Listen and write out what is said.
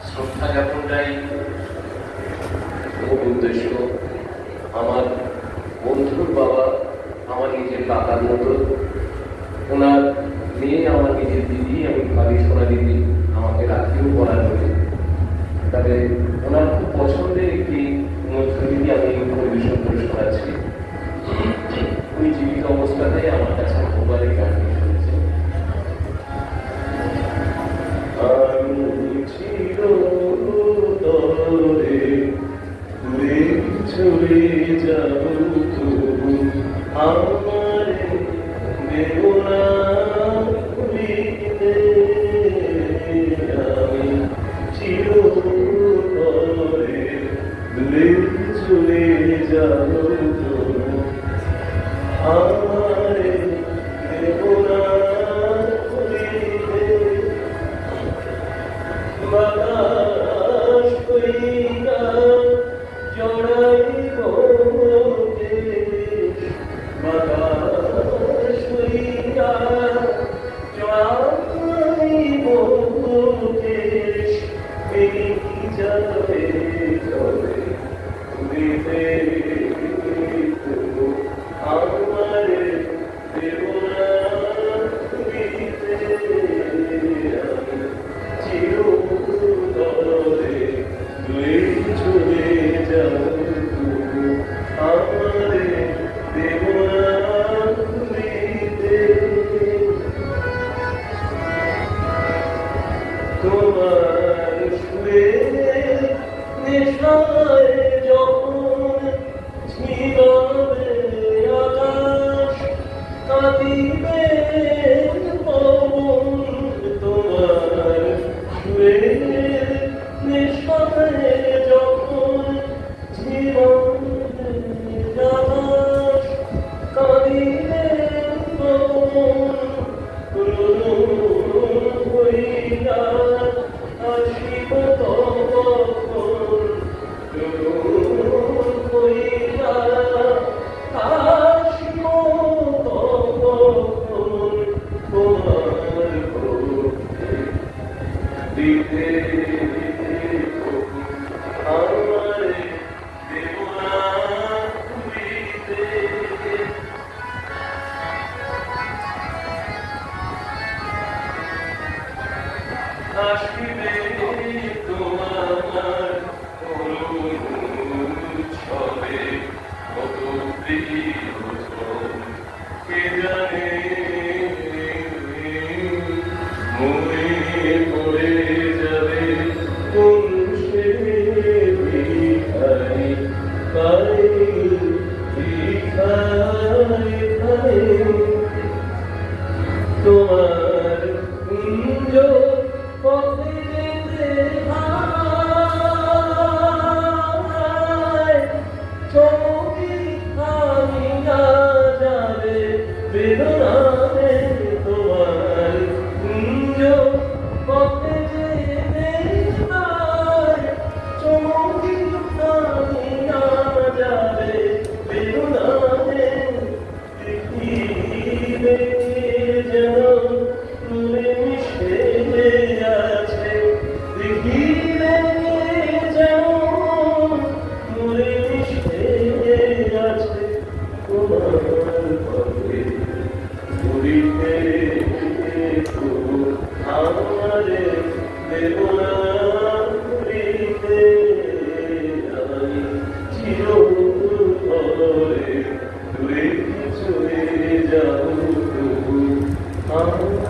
শ্রদ্ধা জ্ঞাপনটাই মূল উদ্দেশ্য। আমার বন্ধুর বাবা আমার নিজের কাকার মতো, ওনার মেয়ে আমার নিজের দিদি, আমি ভাবি সোনা দিদি আমাকে রাখিও করার জন্য। তবে ওনার খুব পছন্দের একটি মধ্যবিধি আমি পরিবেশন করে শোনাচ্ছি। ওই জীবিত অবস্থাতেই আমার কাছে বহুবার এই গানটি শুনেছে। চলে যাও তবু আমারে বেদনা ভুলিতে, আমি চিরতরে দূরে চলে যাও তবু আমারে বেদনা ভুলিতে। বাতাস কইরা জড়াইব দেশ, বাতাস কইরা জড়াইব দেশ, এই যাবে চলে ঘুরিতে আমারে দেবনা ঘুরিতে। চিরতরে দূরে চলে যাও তবু আমারে দেবনা ঘুরিতে। তোমার সুরে নেশায় যখন ছিড়বে আকাশ, কাঁদিবে পবন। তোমার সুরে নেশায় যখন ছিড়বে আকাশ, কাঁদিবে পবন। হইয়া আসিব তখন, হইয়া আসিব তখন, তোমার ভক্তি দিতে আমারে দেবনা ঘুরিতে। আসিবে তোমার ছবে কত প্রিয়জন, কে জানে মনে পড়ে যাবে কোন সে ভিখারি, পাই ভিখারি পাই। তোমার কুঞ্জ পথে যেতে হয়, চোখে ভাঙিয়া যাবে বেদনায়। তোমার কুঞ্জ পথে যেতে হয়, চোখে ভাঙিয়া যাবে বেদনায়। দেখিবে যেন নূরে মিশে আছে, দেখিবে যেন নূরে মিশে আছে। তোমার পথে ঘুরিতে তবু আমারে দেবনা ঘুরিতে। আমি চিরতরে দূরে চলে যাও তবু